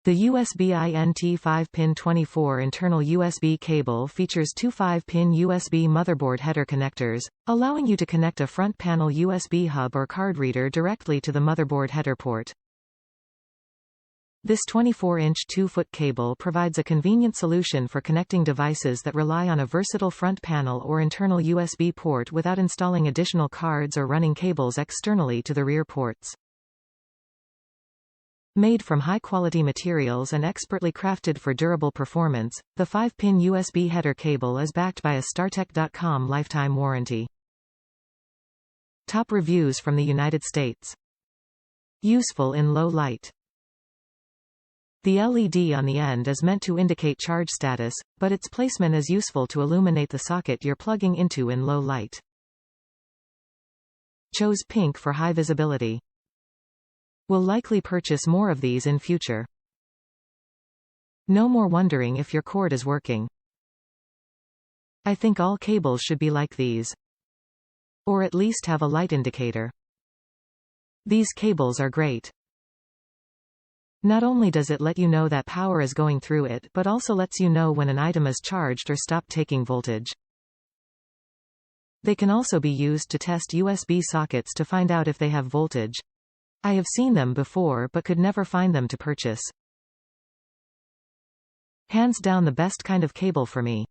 The USB-INT 5-pin 24 internal USB cable features two 5-pin USB motherboard header connectors, allowing you to connect a front panel USB hub or card reader directly to the motherboard header port. This 24-inch 2-foot cable provides a convenient solution for connecting devices that rely on a versatile front panel or internal USB port without installing additional cards or running cables externally to the rear ports. Made from high-quality materials and expertly crafted for durable performance, the 5-pin USB header cable is backed by a StarTech.com lifetime warranty. Top reviews from the United States. Useful in low light. The LED on the end is meant to indicate charge status, but its placement is useful to illuminate the socket you're plugging into in low light. Chose pink for high visibility. Will likely purchase more of these in future. No more wondering if your cord is working. I think all cables should be like these. Or at least have a light indicator. These cables are great. Not only does it let you know that power is going through it, but also lets you know when an item is charged or stopped taking voltage. They can also be used to test USB sockets to find out if they have voltage. I have seen them before but could never find them to purchase. Hands down the best kind of cable for me.